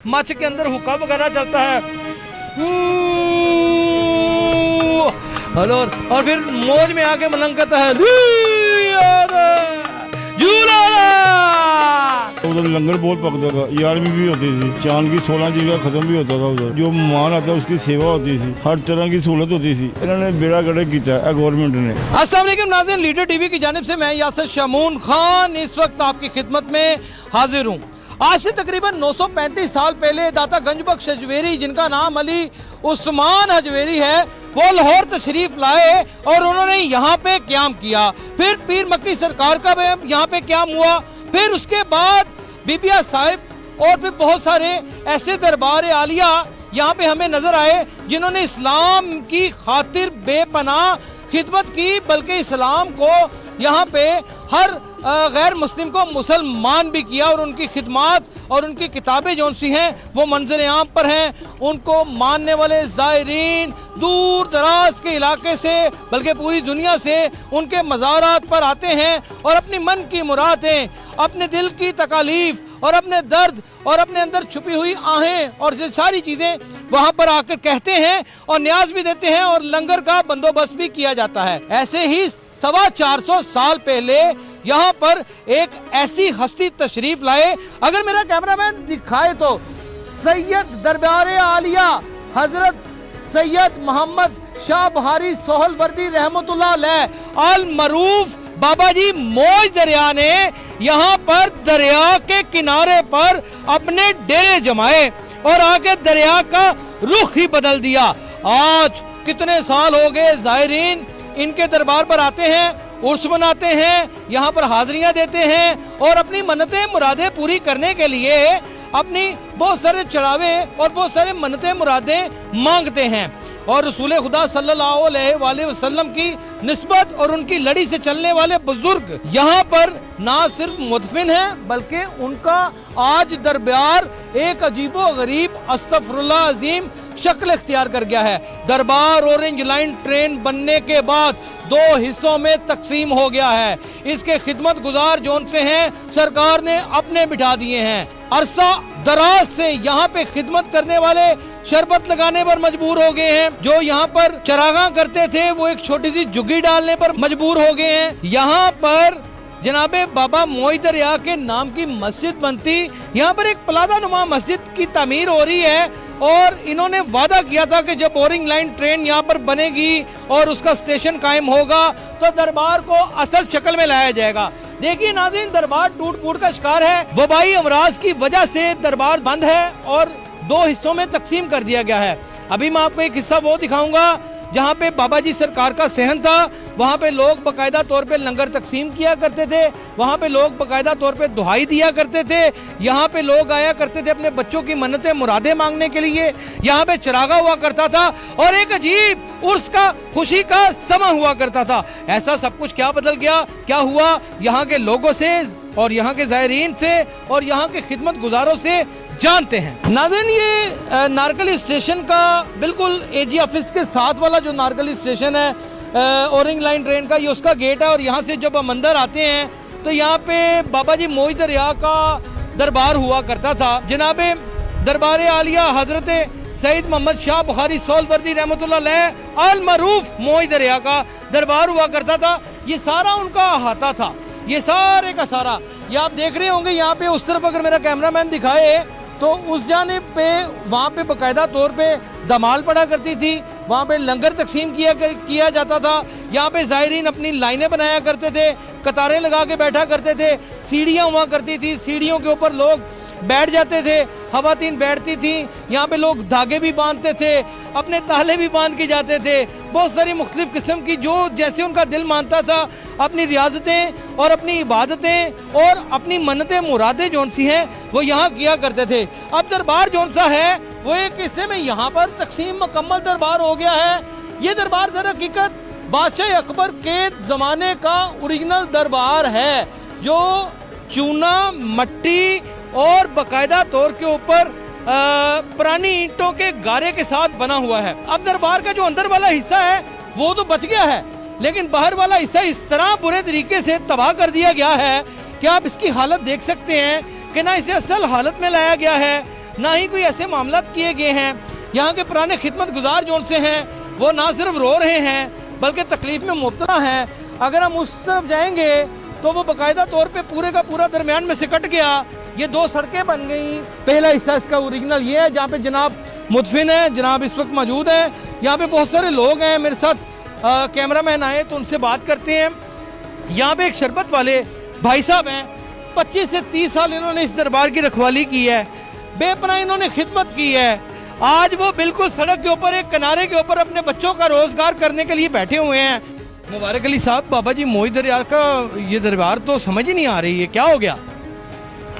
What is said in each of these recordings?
Much के अंदर हुक्का वगैरह चलता है और फिर मौज में आके मलंग कहता है उधर लंगर बहुत पकता था, 11वीं भी होती थी, चांद की 16 चीज़ खत्म भी होता था। उधर जो मेहमान आता उसकी सेवा होती थी, हर तरह की सहूलत होती थी। इन्होंने बेड़ा गर्क किया है गवर्नमेंट ने। अस्सलाम वालेकुम नाज़रीन, लीडर टीवी की जानिब से मैं यासिर शामून खान इस वक्त आपकी खिदमत में हाजिर हूँ। आज से तकरीबन 935 साल पहले दाता गंजबख्श हजवेरी, जिनका नाम अली उस्मान हजवेरी है, वो लाहौर तशरीफ लाए और उन्होंने यहाँ पे क़याम किया। फिर पीर मक्की सरकार का यहाँ पे क़याम हुआ। फिर उसके बाद बीबिया साहिब और फिर बहुत सारे ऐसे दरबार आलिया यहाँ पे हमें नजर आए जिन्होंने इस्लाम की खातिर बेपनाह खिदमत की, बल्कि इस्लाम को यहाँ पे हर गैर मुस्लिम को मुसलमान भी किया। और उनकी खिदमत और उनकी किताबें जो सी हैं वो मंजर आम पर हैं। उनको मानने वाले ज़ायरीन दूर दराज के इलाके से बल्कि पूरी दुनिया से उनके मज़ारात पर आते हैं और अपनी मन की मुरादें, अपने दिल की तकालीफ और अपने दर्द और अपने अंदर छुपी हुई आहें और ये सारी चीज़ें वहाँ पर आकर कहते हैं और न्याज भी देते हैं और लंगर का बंदोबस्त भी किया जाता है। ऐसे ही 450 साल पहले यहाँ पर एक ऐसी हस्ती तशरीफ लाए, अगर मेरा कैमरामैन दिखाए तो सैयद दरबार आलिया हजरत सैयद मोहम्मद शाह बुखारी सोहलवर्दी रहमतुल्लाह अलैह अल मरूफ बाबा जी मौज दरिया ने यहाँ पर दरिया के किनारे पर अपने डेरे जमाए और आगे दरिया का रुख ही बदल दिया। आज कितने साल हो गए ज़ायरीन इनके दरबार पर आते हैं, उर्स मनाते हैं, यहाँ पर हाजिरियाँ देते हैं और अपनी मन्नतें मुरादें पूरी करने के लिए अपनी बहुत सारे चढ़ावे और बहुत सारे मन्नतें मुरादें मांगते हैं। और रसूल खुदा सल्लल्लाहु अलैहि वसल्लम की निस्बत और उनकी लड़ी से चलने वाले बुजुर्ग यहाँ पर ना सिर्फ मुदफिन हैं बल्कि उनका आज दरबार एक अजीबो गरीब अस्तगफिरुल्लाह अजीम शक्ल इख्तियार कर गया है। दरबार ऑरेंज लाइन ट्रेन बनने के बाद 2 हिस्सों में तकसीम हो गया है। इसके खिदमत गुजार जोन से हैं सरकार ने अपने बिठा दिए हैं। अरसा दराज से यहाँ पे खिदमत करने वाले शरबत लगाने पर मजबूर हो गए हैं। जो यहाँ पर चरागा करते थे वो एक छोटी सी झुग्गी डालने पर मजबूर हो गए हैं। यहाँ पर जनाबे बाबा मौज दरिया के नाम की मस्जिद बनती, यहाँ पर एक प्लाजा नुमा मस्जिद की तामीर हो रही है और इन्होंने वादा किया था कि जब बोरिंग लाइन ट्रेन यहाँ पर बनेगी और उसका स्टेशन कायम होगा तो दरबार को असल शक्ल में लाया जाएगा। देखिए नाज़रीन, दरबार टूट फूट का शिकार है। वबाई अमराज की वजह से दरबार बंद है और 2 हिस्सों में तकसीम कर दिया गया है। अभी मैं आपको एक हिस्सा वो दिखाऊंगा जहाँ पे बाबा जी सरकार का सहन था। वहाँ पे लोग बाकायदा तौर पे लंगर तकसीम किया करते थे, वहाँ पे लोग बाकायदा तौर पे दुहाई दिया करते थे, यहाँ पे लोग आया करते थे अपने बच्चों की मन्नतें मुरादें मांगने के लिए। यहाँ पे चरागा हुआ करता था और एक अजीब उर्स का खुशी का समा हुआ करता था। ऐसा सब कुछ क्या बदल गया, क्या हुआ यहाँ के लोगों से और यहाँ के ज़ायरीन से और यहाँ के खिदमत गुजारों से जानते हैं। नाज़रीन, ये नारकली स्टेशन का बिल्कुल एजी ऑफिस के साथ वाला जो नारकली स्टेशन है ऑरेंज लाइन ट्रेन का, ये उसका गेट है। और यहाँ से जब हम अंदर आते हैं तो यहाँ पे बाबा जी मौज दरिया का दरबार हुआ करता था। जनाबे दरबार आलिया हजरत सैयद मोहम्मद शाह बुखारी सोहलवर्दी रहमतुल्लाह अलैह अल मरूफ मौज दरिया का दरबार हुआ करता था। ये सारा उनका अहाता था, ये सारे का सारा। ये आप देख रहे होंगे यहाँ पे उस तरफ अगर मेरा कैमरामैन दिखाए तो उस जानिब पे वहाँ पे बाकायदा तौर पे दमाल पड़ा करती थी, वहाँ पे लंगर तकसीम किया जाता था। यहाँ पे ज़ायरीन अपनी लाइनें बनाया करते थे, कतारें लगा के बैठा करते थे, सीढ़ियाँ हुआ करती थी, सीढ़ियों के ऊपर लोग बैठ जाते थे, खवातीन बैठती थी। यहाँ पे लोग धागे भी बांधते थे, अपने ताले भी बांध के जाते थे। बहुत सारी मुख्तलिफ किस्म की जो जैसे उनका दिल मानता था अपनी रियाजतें और अपनी इबादतें और अपनी मन्नतें मुरादें जौन सी हैं वो यहाँ किया करते थे। अब दरबार जौन सा है वो एक हिस्से में यहाँ पर तकसीम मुकम्मल दरबार हो गया है। ये दरबार दर हकीकत बादशाह अकबर के ज़माने का ओरिजिनल दरबार है जो चूना मट्टी और बाकायदा तौर के ऊपर पुरानी ईंटों के गारे के साथ बना हुआ है। अब दरबार का जो अंदर वाला हिस्सा है वो तो बच गया है, लेकिन बाहर वाला हिस्सा इस तरह बुरे तरीके से तबाह कर दिया गया है कि आप इसकी हालत देख सकते हैं कि ना इसे असल हालत में लाया गया है, نہ ہی کوئی ایسے معاملات کیے گئے ہیں. یہاں کے پرانے خدمت گزار جو ان سے ہیں وہ نہ صرف رو رہے ہیں بلکہ تکلیف میں مبتلا ہیں. اگر ہم اس طرف جائیں گے تو وہ باقاعدہ طور پہ پورے کا پورا درمیان میں سے کٹ گیا. یہ 2 سڑکیں بن گئیں. پہلا حصہ اس کا اوریجنل یہ ہے جہاں پہ جناب مدفن ہے, جناب اس وقت موجود ہے. یہاں پہ بہت سارے لوگ ہیں, میرے ساتھ کیمرہ مین آئے تو ان سے بات کرتے ہیں. یہاں پہ ایک شربت والے بھائی صاحب ہیں, 25 سے 30 سال انہوں نے اس دربار کی رکھوالی کی ہے, بے پناہ انہوں نے خدمت کی ہے. آج وہ بالکل سڑک کے اوپر ایک کنارے کے اوپر اپنے بچوں کا روزگار کرنے کے لیے بیٹھے ہوئے ہیں. مبارک علی صاحب, بابا جی موئی دریا کا یہ دربار تو سمجھ ہی نہیں آ رہی ہے, کیا ہو گیا؟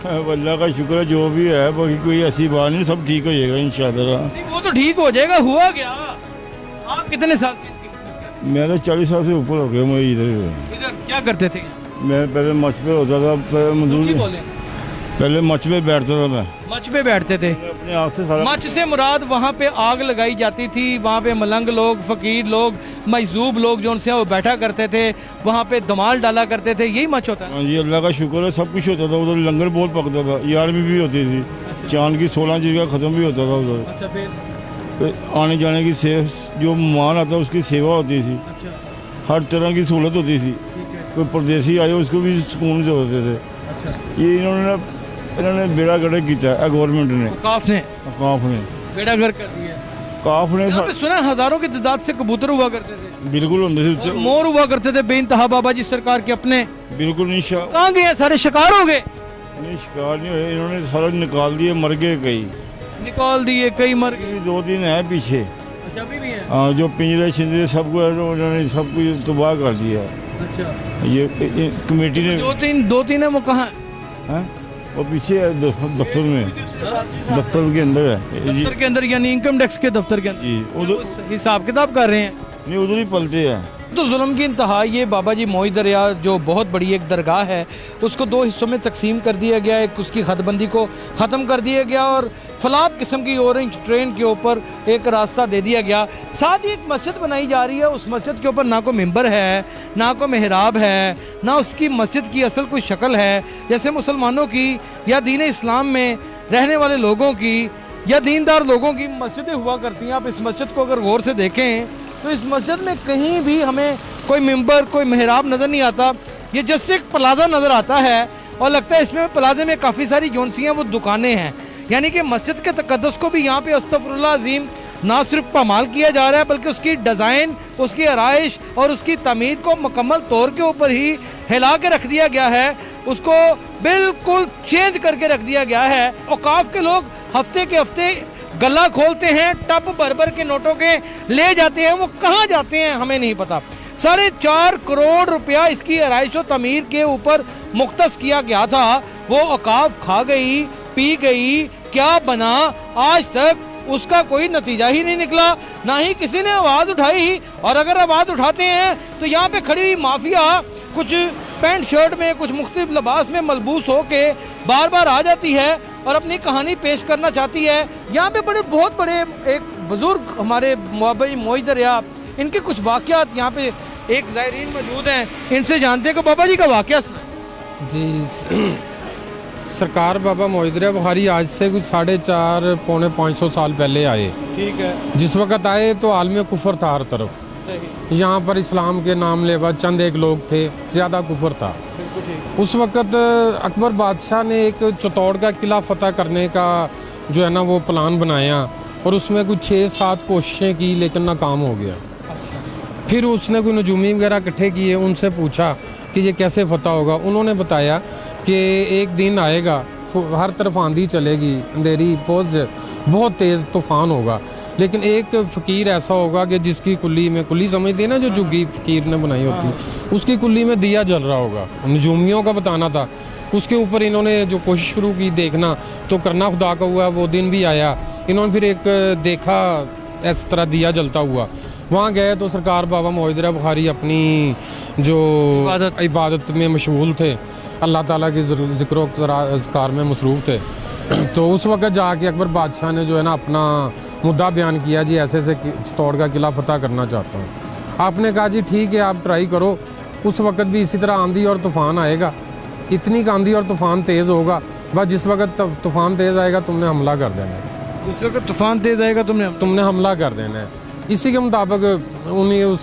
اللہ کا شکر ہے, جو بھی ہے باقی کوئی ایسی بات نہیں, سب ٹھیک ہو جائے گا انشاءاللہ. وہ تو ٹھیک ہو جائے گا. ہوا گیا آپ کتنے سال سے میں تو 40 سال سے اوپر ہو گیا. میں ادھر کیا کرتے تھے؟ میں پہلے مچ پہ ہوتا تھا, پہلے مچ پہ بیٹھتا تھا. میں مچ پہ بیٹھتے تھے. اپنے ہاتھ سے سارا مچ سے مراد وہاں پہ آگ لگائی جاتی تھی, وہاں پہ ملنگ لوگ, فقیر لوگ, مجذوب لوگ جو ان سے وہ بیٹھا کرتے تھے, وہاں پہ دمال ڈالا کرتے تھے. یہی مچ ہوتا ہے. ہاں جی, اللہ کا شکر ہے, سب کچھ ہوتا تھا ادھر. لنگر بہت پکتا تھا, 11ویں بھی ہوتی تھی, چاند کی 16 جگہ ختم بھی ہوتا تھا ادھر. آنے جانے کی جو مہمان آتا اس کی سیوا ہوتی تھی, ہر طرح کی سہولت ہوتی تھی. کوئی پردیسی آئے اس کو بھی سکون سے ہوتے تھے. یہ انہوں نے بیڑا گرک کیا ہے گورنمنٹ نے, کاف نے بیڑا گرک کر دیا. کاف نے سنا ہزاروں کی تعداد سے کبوتر ہوا کرتے تھے, بالکل ہوتے تھے, مور ہوا کرتے تھے بے انتہا بابا جی سرکار کے اپنے. بالکل نہیں. کہاں گئے؟ سارے شکار ہو گئے. نہیں, شکار نہیں ہوئے, انہوں نے سارا نکال دیے, مر گئے, کئی نکال دیے, کئی مر گئے. 2-3 ہیں پیچھے. اچھا, ابھی بھی ہیں. ہاں, جو پنجرے شنجرے سب کو انہوں نے سب کچھ تباہ کر دیا. اچھا, یہ کمیٹی نے 2-3 ہیں. وہ کہاں ہیں؟ وہ پیچھے ہے دفتر میں, دفتر کے اندر ہے. دفتر کے اندر یعنی انکم ٹیکس کے دفتر کے اندر. جی, ادھر حساب کتاب کر رہے ہیں. نہیں, ادھر ہی پلتے ہیں. تو ظلم کی انتہا. یہ بابا جی موئی دریا جو بہت بڑی ایک درگاہ ہے, اس کو 2 حصوں میں تقسیم کر دیا گیا. ایک اس کی خط بندی کو ختم کر دیا گیا اور فلاب قسم کی اورنج ٹرین کے اوپر ایک راستہ دے دیا گیا. ساتھ ہی ایک مسجد بنائی جا رہی ہے. اس مسجد کے اوپر نہ کوئی ممبر ہے, نہ کوئی محراب ہے, نہ اس کی مسجد کی اصل کوئی شکل ہے. جیسے مسلمانوں کی یا دین اسلام میں رہنے والے لوگوں کی یا دیندار لوگوں کی مسجدیں ہوا کرتی ہیں. آپ اس مسجد کو اگر غور سے دیکھیں تو اس مسجد میں کہیں بھی ہمیں کوئی ممبر, کوئی محراب نظر نہیں آتا. یہ جسٹ ایک پلازہ نظر آتا ہے اور لگتا ہے اس میں پلازے میں کافی ساری جونسی ہیں وہ دکانیں ہیں. یعنی کہ مسجد کے تقدس کو بھی یہاں پہ استغفر اللہ عظیم نہ صرف پامال کیا جا رہا ہے بلکہ اس کی ڈیزائن, اس کی آرائش اور اس کی تعمیر کو مکمل طور کے اوپر ہی ہلا کے رکھ دیا گیا ہے. اس کو بالکل چینج کر کے رکھ دیا گیا ہے. اوقاف کے لوگ ہفتے کے ہفتے گلا کھولتے ہیں, ٹب بھر بھر کے نوٹوں کے لے جاتے ہیں. وہ کہاں جاتے ہیں ہمیں نہیں پتا. 4.5 کروڑ روپیہ اس کی آرائش و تعمیر کے اوپر مختص کیا گیا تھا. وہ اوقاف کھا گئی, پی گئی, کیا بنا آج تک اس کا کوئی نتیجہ ہی نہیں نکلا, نہ ہی کسی نے آواز اٹھائی. اور اگر آواز اٹھاتے ہیں تو یہاں پہ کھڑی ہوئی مافیا کچھ پینٹ شرٹ میں, کچھ مختلف لباس میں ملبوس ہو کے بار بار آ جاتی ہے اور اپنی کہانی پیش کرنا چاہتی ہے. یہاں پہ بہت بڑے ایک بزرگ ہمارے بابا جی موئی دریا, ان کے کچھ واقعات یہاں پہ ایک زائرین موجود ہیں, ان سے جانتے ہیں کہ بابا جی کا واقعہ سنا. جی, سرکار بابا موئی دریا بخاری آج سے کچھ 450-500 سال پہلے آئے. ٹھیک ہے. جس وقت آئے تو عالم کفر تھا ہر طرف. یہاں پر اسلام کے نام لیوا چند ایک لوگ تھے, زیادہ کفر تھا. اس وقت اکبر بادشاہ نے ایک چتوڑ کا قلعہ فتح کرنے کا جو ہے نا وہ پلان بنایا اور اس میں کچھ 6-7 کوششیں کی لیکن ناکام ہو گیا. پھر اس نے کوئی نجومی وغیرہ اکٹھے کیے, ان سے پوچھا کہ یہ کیسے فتح ہوگا. انہوں نے بتایا کہ ایک دن آئے گا, ہر طرف آندھی چلے گی, اندھیری پوز, بہت تیز طوفان ہوگا, لیکن ایک فقیر ایسا ہوگا کہ جس کی کلی میں, کلی سمجھتے ہیں نا جو جھگی فقیر نے بنائی ہوتی, اس کی کلی میں دیا جل رہا ہوگا. نجومیوں کا بتانا تھا. اس کے اوپر انہوں نے جو کوشش شروع کی دیکھنا, تو کرنا خدا کا ہوا. وہ دن بھی آیا, انہوں نے پھر ایک دیکھا اس طرح دیا جلتا ہوا. وہاں گئے تو سرکار بابا موئی دریا بخاری اپنی جو عبادت میں مشغول تھے, اللہ تعالیٰ کی ذکر و اذکار میں مصروف تھے. تو اس وقت جا کے اکبر بادشاہ نے جو ہے نا اپنا مدعا بیان کیا, جی ایسے سے چتوڑ کا قلعہ فتح کرنا چاہتا ہوں. آپ نے کہا جی ٹھیک ہے, آپ ٹرائی کرو. اس وقت بھی اسی طرح آندھی اور طوفان آئے گا, اتنی آندھی اور طوفان تیز ہوگا बस जिस वक्त तूफान तेज़ आएगा तुमने हमला कर देना है, जिस वक्त तूफान तेज आएगा तुमने हमला कर देना है। इसी के मुताबिक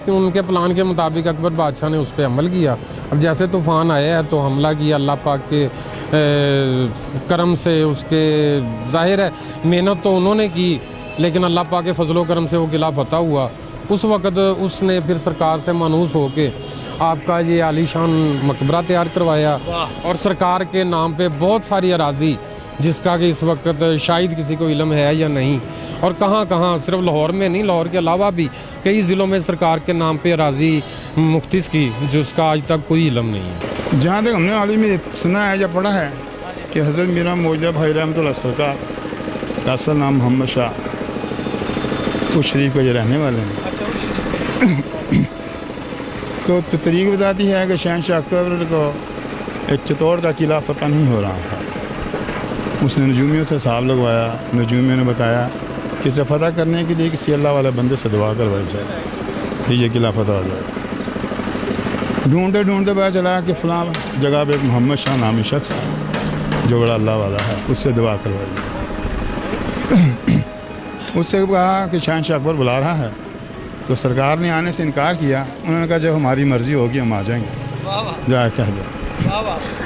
उनके प्लान के मुताबिक अकबर बादशाह ने उस पर अमल किया। अब जैसे तूफ़ान आया है तो हमला किया, अल्लाह पाक के करम से, उसके ज़ाहिर है मेहनत तो उन्होंने की, लेकिन अल्लाह पाक के फजलो करम से वो किला फतह हुआ। उस वक़्त उसने फिर सरकार से मानूस होके आपका ये आलीशान मकबरा तैयार करवाया और सरकार के नाम पे बहुत सारी अराज़ी, जिसका कि इस वक्त शायद किसी को इल्म है या नहीं, और कहाँ कहाँ सिर्फ लाहौर में नहीं, लाहौर के अलावा भी कई ज़िलों में सरकार के नाम पे अराज़ी मुख्तिस की, जिसका आज तक कोई इल्म नहीं है। जहाँ तक हमने हाल ही में सुना है या पढ़ा है कि हज़रत मीरा मौजूदा भाई रहमतुल्लाह सरकार का असल नाम मोहम्मद शाह कुछ शरीफ के रहने वाले हैं। तो तरीक़ बताती है कि शहनशाह अकबर को एक चित्तौड़ का किला फतह नहीं हो रहा था। उसने नजूमियों से हिसाब लगवाया, नजूमियों ने बताया कि इसे फ़तह करने के लिए किसी अल्लाह वाले बंदे से दुआ करवाई जाए कि ये किला फतह हो जाए। ढूंढते ढूंढते पता चला कि फ़लाँ जगह पे एक मोहम्मद शाह नामी शख्स है जो बड़ा अल्लाह वाला है, उससे दुआ करवाई जाए। उससे कहा कि शहनशाह अकबर बुला रहा है, तो सरकार ने आने से इनकार किया। उन्होंने कहा जब हमारी मर्ज़ी होगी हम आ जाएंगे, जा कह दो।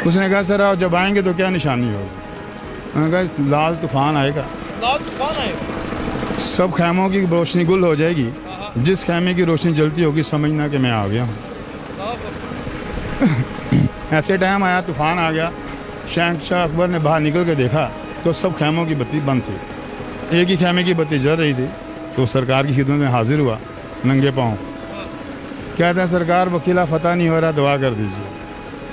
उसने कहा सर आप जब आएंगे तो क्या निशानी होगी? उन्होंने कहा लाल तूफ़ान आएगा, सब खैमों की रोशनी गुल हो जाएगी, जिस खैमे की रोशनी जलती होगी समझना कि मैं आ गया हूँ। ऐसे टाइम आया, तूफ़ान आ गया, शहनशाह अकबर ने बाहर निकल के देखा तो सब खैमों की बत्ती बंद थी, एक ही खैमे की बत्ती जल रही थी। तो सरकार की खिदमत में हाजिर हुआ नंगे पाँव, कहते हैं सरकार वो किला फतह नहीं हो रहा, दुआ कर दीजिए।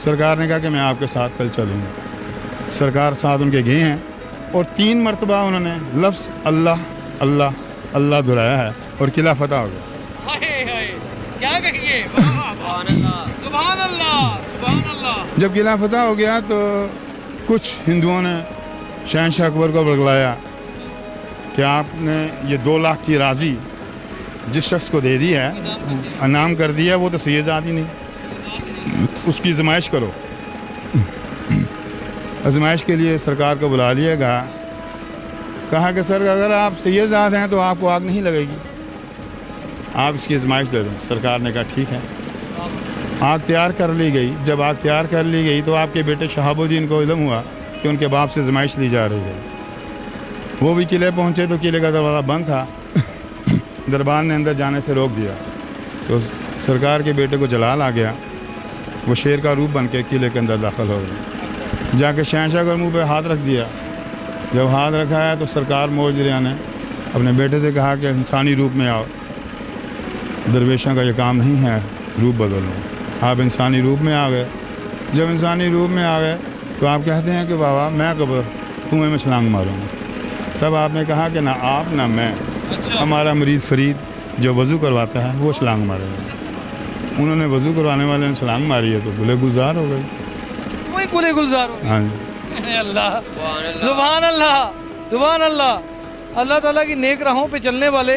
सरकार ने कहा कि मैं आपके साथ कल चलूँगा। सरकार साथ उनके गए हैं और 3 मरतबा उन्होंने लफ्ज़ अल्लाह अल्लाह अल्लाह दोहराया है और किला फतह हो गया। क्या कहिए, सुभान अल्लाह, सुभान अल्लाह। जब किला फतह हो गया तो कुछ हिंदुओं ने शहनशाह अकबर को बरगलाया कि आपने ये 2 लाख की राज़ी जिस शख्स को दे दी है, इनाम कर दिया, वो तो सही ज़ात ही नहीं, उसकी आजमाइश करो। आजमाइश के लिए सरकार को बुला लिया गया। कहा कि सर अगर आप सही ज़ात हैं तो आपको आग नहीं लगेगी, आप इसकी आजमाइश दे दें। सरकार ने कहा ठीक है। आग तैयार कर ली गई। जब आग तैयार कर ली गई तो आपके बेटे शहाबुद्दीन को इल्म हुआ कि उनके बाप से आजमाइश ली जा रही है। वो भी किले पहुँचे तो किले का दरवाज़ा बंद था, दरबार ने अंदर जाने से रोक दिया। तो सरकार के बेटे को जलाल आ गया, वो शेर का रूप बन के किले के अंदर दाखिल हो गए। जाके शहनशाह के मुँह पे हाथ रख दिया। जब हाथ रखा है तो सरकार मौजूदा ने अपने बेटे से कहा कि इंसानी रूप में आओ, दरवेशों का ये काम नहीं है रूप बदलना। आप इंसानी रूप में आ गए। जब इंसानी रूप में आ गए तो आप कहते हैं कि बाबा मैं कब कुएँ में छलांग मारूँगा। तब आपने कहा कि ना आप ना मैं, हमारा मरीद फरीद जो वज़ू करवाता है वो छलांग मारेगा। उन्होंने वज़ू करवाने वाले ने छलांग मारी है तो गुले गुलजार हो गई। वही गुले गुलजार हो गए। हाँ जी, अल्लाह, सुभान अल्लाह, सुभान अल्लाह। अल्लाह ताला की नेक राहों पे चलने वाले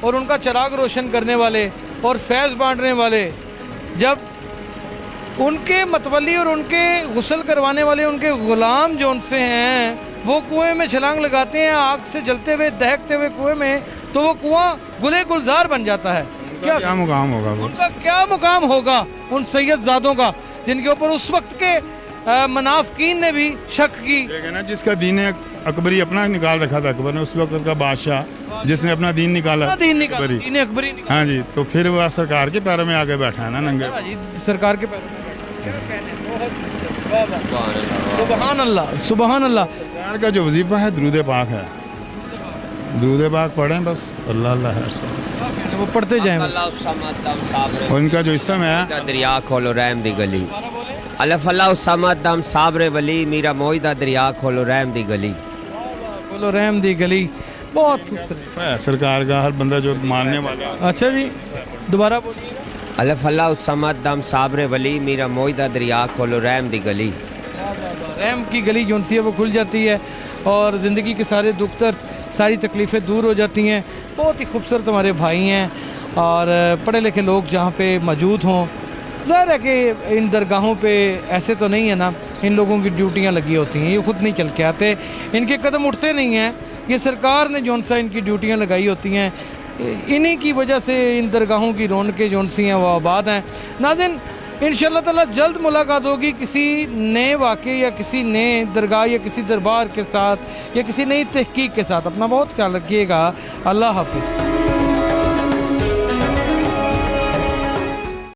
और उनका चिराग रोशन करने वाले और फैज़ बांटने वाले, जब उनके मतवली और उनके गुस्ल करवाने वाले उनके ग़ुलाम जो उनसे हैं वो कुएं में छलांग लगाते हैं आग से जलते हुए दहकते हुए कुएं में, तो वो कुआं गुले गुलजार बन जाता है। क्या मुकाम होगा वो? उनका क्या मुकाम होगा उन सैयदजादों का, जिनके ऊपर उस वक्त के मुनाफिकीन ने भी शक की। ना जिसका दीन अकबरी अपना निकाल रखा था अकबर ने, उस वक्त का बादशाह जिसने अपना दीन निकाला, दीन अकबरी निकाला। हाँ जी, तो फिर वह सरकार के पैरों में आके बैठा है ना नंगे। सरकार के पैरों में सुभान अल्लाह, सुभान अल्लाह। सरकार का जो वजीफा है दुरूद पाक है, दुरूद पाक पढ़ें बस, अल्लाह अल्लाह है, वो पढ़ते जाएं। और इनका जो इसम है दरिया खोलो रहम दी गली, अल्लाह अल्लाह समद दम साबरे वली, मीरा मोइदा दरिया खोलो रहम दी गली, बोलो रहम दी गली। बहुत खूबसूरत है सरकार का, हर बंदा जो मानने वाला। अच्छा जी, दोबारा बोलिए। अल्लाह अल्लाह समद दम साबरे वली, मीरा मोइदा दरिया खोलो रहम दी गली। रहम की गली जो सी है वो खुल जाती है और ज़िंदगी के सारे दुख दर्द, सारी तकलीफ़ें दूर हो जाती हैं। बहुत ही खूबसूरत हमारे भाई हैं और पढ़े लिखे लोग जहाँ पे मौजूद हों। ज़ाहिर है कि इन दरगाहों पे ऐसे तो नहीं है ना, इन लोगों की ड्यूटियाँ लगी होती हैं, ये खुद नहीं चल के आते, इनके कदम उठते नहीं हैं, ये सरकार ने जौन सा इनकी ड्यूटियाँ लगाई होती हैं, इन्हीं की वजह से इन दरगाहों की रौनकें जौन सी हैं वो आबाद हैं। नाज़रीन, इंशाअल्लाह ताला जल्द मुलाकात होगी किसी नए वाक़े या किसी नए दरगाह या किसी दरबार के साथ या किसी नई तहकीक के साथ। अपना बहुत ख्याल रखिएगा। अल्लाह हाफिज़।